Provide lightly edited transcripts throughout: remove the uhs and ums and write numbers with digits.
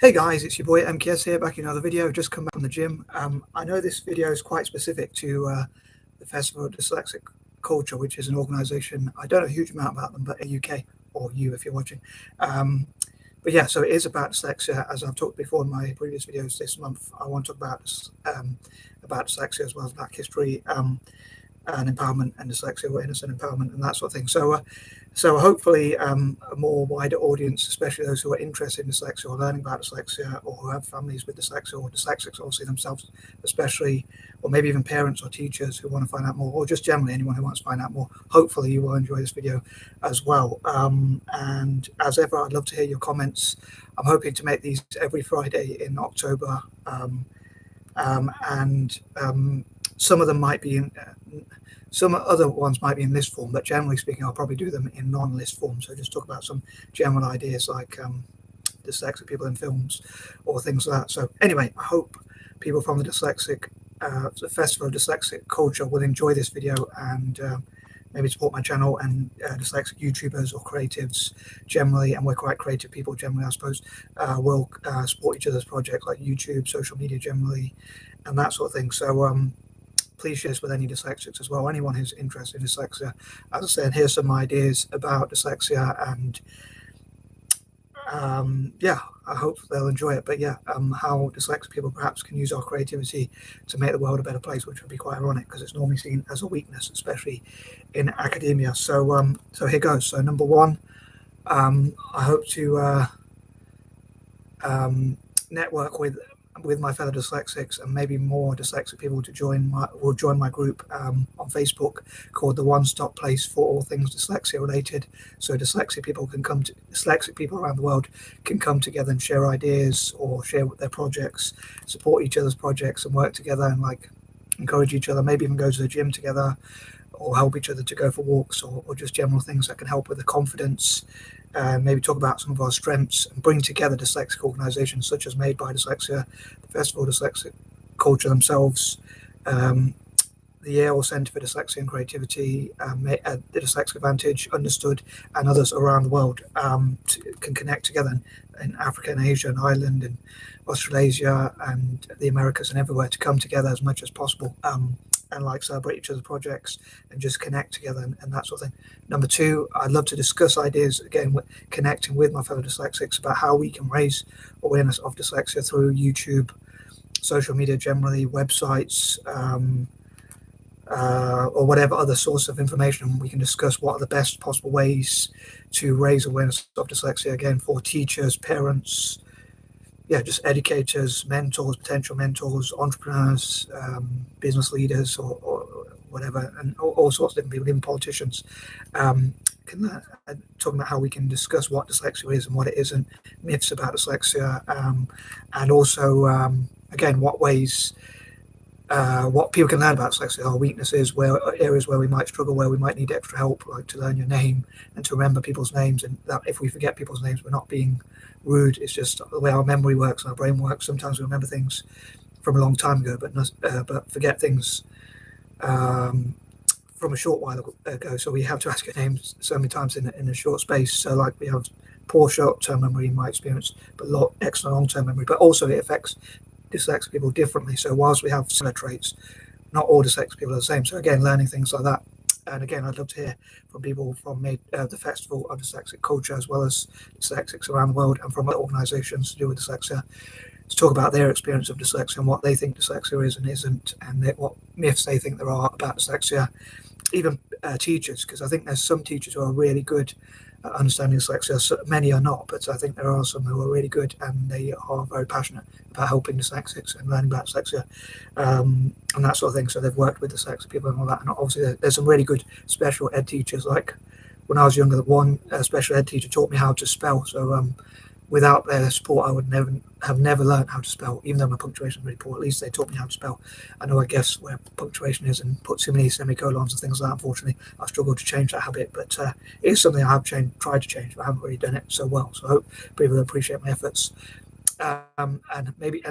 Hey guys, it's your boy M.K.S here, back in another video. Just come back from the gym. I know this video is quite specific to the Festival of Dyslexic Culture, which is an organisation, I don't know a huge amount about them, but in the UK, or you if you're watching. But yeah, so it is about dyslexia. As I've talked before in my previous videos this month, I want to talk about dyslexia as well as Black history and empowerment and dyslexia awareness and empowerment and that sort of thing. So hopefully a more wider audience, especially those who are interested in dyslexia or learning about dyslexia or who have families with dyslexia or dyslexics obviously themselves especially, or maybe even parents or teachers who want to find out more, or just generally anyone who wants to find out more. Hopefully you will enjoy this video as well. And as ever, I'd love to hear your comments. I'm hoping to make these every Friday in October, and some of them might be in some other ones might be in list form, but generally speaking, I'll probably do them in non-list form. So just talk about some general ideas like dyslexic people in films or things like that. So anyway, I hope people from the the Festival of Dyslexic Culture will enjoy this video and maybe support my channel and dyslexic YouTubers or creatives generally, and we're quite creative people generally, I suppose, will support each other's projects like YouTube, social media generally, and that sort of thing. So please share this with any dyslexics as well, anyone who's interested in dyslexia. As I said, here's some ideas about dyslexia, and yeah, I hope they'll enjoy it. But yeah, how dyslexic people perhaps can use our creativity to make the world a better place, which would be quite ironic because it's normally seen as a weakness, especially in academia. So so here goes. So number one, I hope to network with my fellow dyslexics and maybe more dyslexic people to join my group on Facebook called the One-Stop Place for all things dyslexia related. So dyslexic people around the world can come together and share ideas or share their projects, support each other's projects, and work together and like encourage each other, maybe even go to the gym together or help each other to go for walks or just general things that can help with the confidence. Maybe talk about some of our strengths and bring together dyslexic organisations such as Made by Dyslexia, the Festival of Dyslexic Culture themselves, the Yale Centre for Dyslexia and Creativity, the Dyslexic Advantage, Understood, and others around the world can connect together in Africa and Asia and Ireland and Australasia and the Americas and everywhere to come together as much as possible. And like celebrate each other's projects and just connect together and that sort of thing. Number two, I'd love to discuss ideas, again, connecting with my fellow dyslexics about how we can raise awareness of dyslexia through YouTube, social media generally, websites, or whatever other source of information. We can discuss what are the best possible ways to raise awareness of dyslexia, again, for teachers, parents, yeah, just educators, mentors, potential mentors, entrepreneurs, business leaders, or whatever, and all sorts of different people, even politicians. Talking about how we can discuss what dyslexia is and what it isn't, myths about dyslexia, and also, again, what ways, what people can learn about dyslexia, our weaknesses, areas where we might struggle, where we might need extra help, like to learn your name and to remember people's names, and that if we forget people's names, we're not being rude. It's just the way our memory works and our brain works. Sometimes we remember things from a long time ago, but forget things from a short while ago. So we have to ask your names so many times in a short space. So like we have poor short-term memory in my experience, but excellent long-term memory. But also it affects dyslexic people differently. So whilst we have similar traits, not all dyslexic people are the same. So again, learning things like that. And again, I'd love to hear from people from the Festival of Dyslexic Culture, as well as dyslexics around the world and from other organisations to do with dyslexia, to talk about their experience of dyslexia and what they think dyslexia is and isn't, and what myths they think there are about dyslexia. Even teachers, because I think there's some teachers who are really good at understanding dyslexia. So many are not, but I think there are some who are really good and they are very passionate about helping dyslexics and learning about dyslexia and that sort of thing. So they've worked with dyslexic people and all that. And obviously there's some really good special ed teachers. Like when I was younger, one special ed teacher taught me how to spell. So without their support, I would never learned how to spell, even though my punctuation is really poor. At least they taught me how to spell. I know, I guess, where punctuation is and put too many semicolons and things like that. Unfortunately, I've struggled to change that habit, but it is something I have tried to change, but I haven't really done it so well. So I hope people appreciate my efforts. And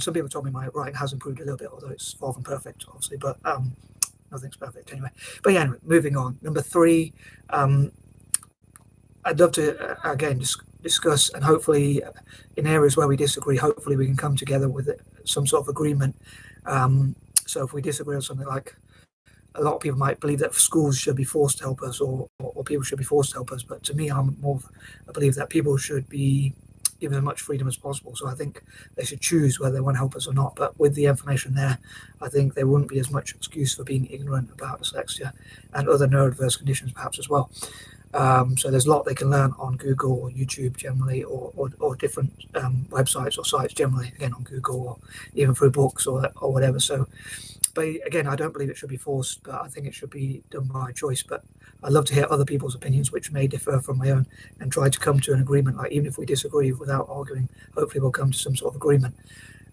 some people told me my writing has improved a little bit, although it's far from perfect, obviously, but nothing's perfect anyway. But yeah, anyway, moving on. Number three, I'd love to, again, just discuss, and hopefully in areas where we disagree, hopefully we can come together with some sort of agreement. So if we disagree on something, like a lot of people might believe that schools should be forced to help us, or people should be forced to help us, but to me, I believe that people should be given as much freedom as possible. So I think they should choose whether they want to help us or not. But with the information there, I think there wouldn't be as much excuse for being ignorant about dyslexia and other neurodiverse conditions perhaps as well. So there's a lot they can learn on Google or YouTube generally, or different websites or sites generally, again on Google, or even through books or whatever. So, but again, I don't believe it should be forced, but I think it should be done by choice. But I'd love to hear other people's opinions, which may differ from my own, and try to come to an agreement. Like, even if we disagree without arguing, hopefully we'll come to some sort of agreement.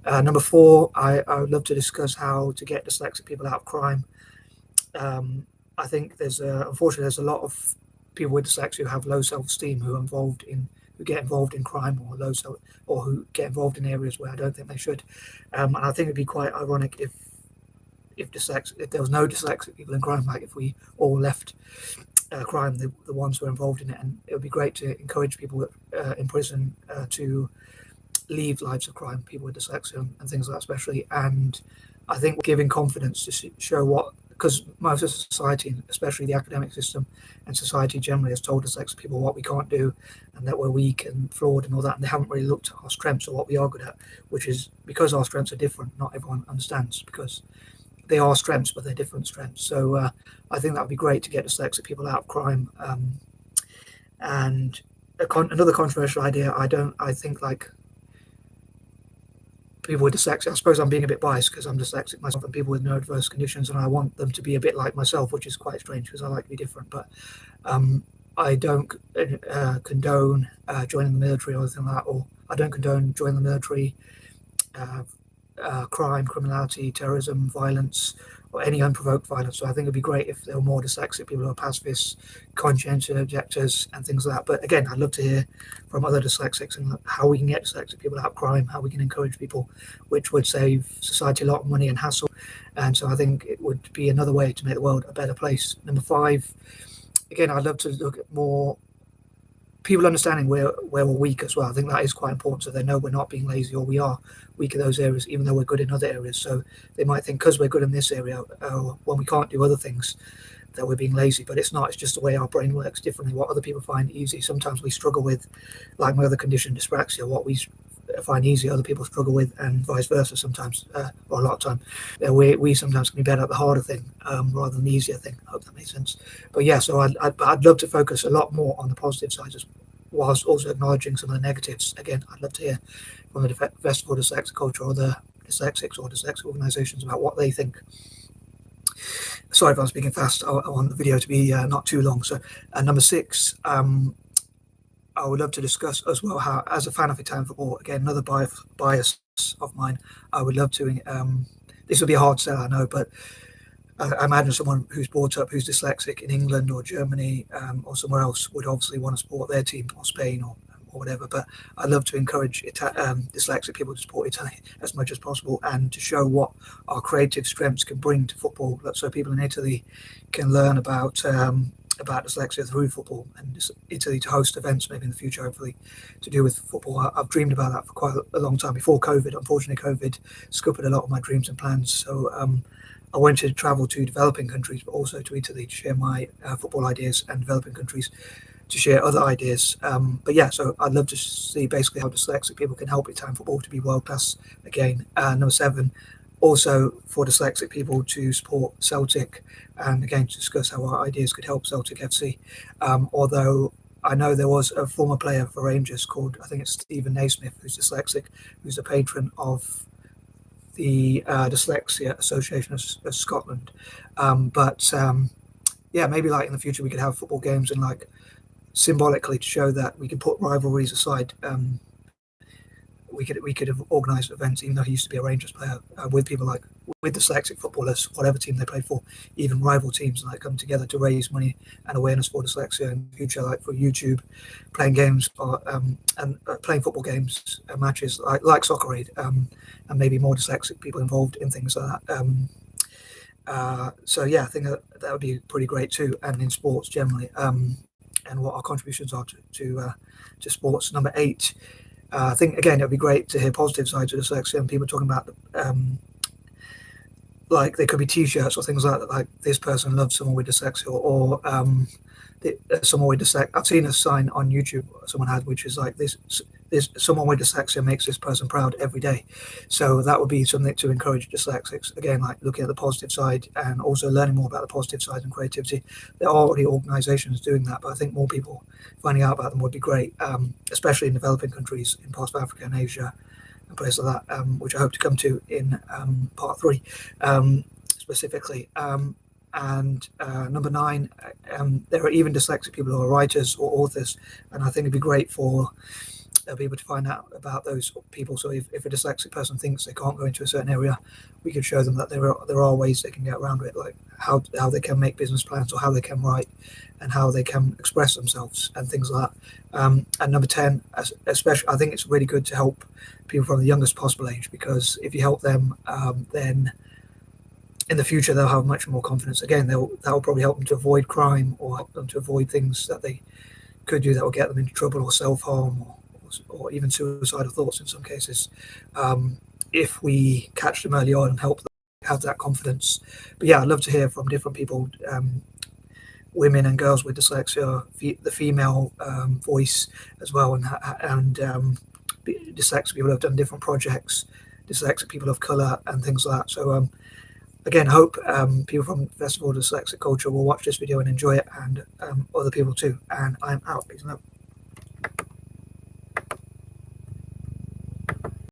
Number 4, I would love to discuss how to get dyslexic people out of crime. I think unfortunately there's a lot of people with dyslexia who have low self-esteem, who get involved in crime, or who get involved in areas where I don't think they should. And I think it'd be quite ironic if there was no dyslexic people in crime, like if we all left crime, the ones who are involved in it. And it would be great to encourage people in prison to leave lives of crime, people with dyslexia and things like that especially. And I think giving confidence to show because most of society, especially the academic system and society generally, has told dyslexic people what we can't do, and that we're weak and flawed and all that, and they haven't really looked at our strengths or what we are good at, which is because our strengths are different. Not everyone understands, because they are strengths, but they're different strengths. So I think that would be great to get dyslexic people out of crime. And another controversial idea, I think, like, people with dyslexia, I suppose I'm being a bit biased because I'm dyslexic myself, and people with neurodiverse conditions, and I want them to be a bit like myself, which is quite strange because I like to be different. But I don't condone joining the military or anything like that, or I don't condone joining the military, crime, criminality, terrorism, violence, or any unprovoked violence. So I think it'd be great if there were more dyslexic people who are pacifists, conscientious objectors, and things like that. But again, I'd love to hear from other dyslexics and how we can get dyslexic people out of crime, how we can encourage people, which would save society a lot of money and hassle. And so I think it would be another way to make the world a better place. Number 5, again, I'd love to look at more people understanding where we're weak as well. I think that is quite important, so they know we're not being lazy, or we are weak in those areas, even though we're good in other areas. So they might think because we're good in this area, when we can't do other things, that we're being lazy. But it's not. It's just the way our brain works differently. What other people find easy, sometimes we struggle with, like my other condition, dyspraxia. What we find easy, other people struggle with, and vice versa sometimes, or a lot of time. We sometimes can be better at the harder thing rather than the easier thing. I hope that makes sense. But yeah, so I'd love to focus a lot more on the positive side, whilst also acknowledging some of the negatives. Again, I'd love to hear from the Festival of Dyslexic Culture, or the dyslexics or dyslexic organisations, about what they think. Sorry if I'm speaking fast. I want the video to be not too long. So number 6, I would love to discuss as well how, as a fan of Italian football, again, another bias of mine, I would love to, this would be a hard sell, I know, but I imagine someone who's brought up, who's dyslexic in England or Germany or somewhere else, would obviously want to support their team, or Spain, or whatever. But I'd love to encourage dyslexic people to support Italy as much as possible, and to show what our creative strengths can bring to football, so people in Italy can learn about dyslexia through football, and Italy to host events maybe in the future, hopefully, to do with football. I've dreamed about that for quite a long time, before COVID. Unfortunately, COVID scuppered a lot of my dreams and plans. So I wanted to travel to developing countries, but also to Italy, to share my football ideas, and developing countries to share other ideas. But yeah, so I'd love to see basically how dyslexic people can help Italian football to be world class again. Number 7, also for dyslexic people to support Celtic, and again to discuss how our ideas could help Celtic FC. Although I know there was a former player for Rangers called, I think it's Stephen Naismith, who's dyslexic, who's a patron of the Dyslexia Association of Scotland. Yeah, maybe like in the future we could have football games, and like symbolically to show that we can put rivalries aside. We could have organised events, even though he used to be a Rangers player, with people like, with dyslexic footballers, whatever team they played for, even rival teams, and like come together to raise money and awareness for dyslexia in the future, like for YouTube, playing games, and playing football games, matches like Soccer Aid, and maybe more dyslexic people involved in things like that. So yeah, I think that would be pretty great too, and in sports generally. and what our contributions are to sports. Number 8, I think again it'd be great to hear positive sides of dyslexia and people talking about like there could be T-shirts or things like that, like this person loves someone with dyslexia, or someone with dyslexia. I've seen a sign on YouTube someone had, which is like this someone with dyslexia makes this person proud every day. So that would be something to encourage dyslexics. Again, like looking at the positive side and also learning more about the positive side and creativity. There are already organisations doing that, but I think more people finding out about them would be great, especially in developing countries in parts of Africa and Asia and places like that, which I hope to come to in part 3 specifically. And number 9, there are even dyslexic people who are writers or authors, and I think it'd be great for people to find out about those people. So if a dyslexic person thinks they can't go into a certain area, we could show them that there are ways they can get around it, like how they can make business plans, or how they can write, and how they can express themselves and things like that. And number 10, especially, I think it's really good to help people from the youngest possible age, because if you help them, then in the future they'll have much more confidence. Again, that will probably help them to avoid crime, or help them to avoid things that they could do that will get them into trouble, or self-harm, or even suicidal thoughts in some cases, if we catch them early on and help them have that confidence. But yeah, I'd love to hear from different people, women and girls with dyslexia, the female voice as well, and dyslexic people who have done different projects, dyslexic people of colour and things like that. So again, I hope people from Festival of Dyslexic Culture will watch this video and enjoy it, and other people too. And I'm out. Peace and love.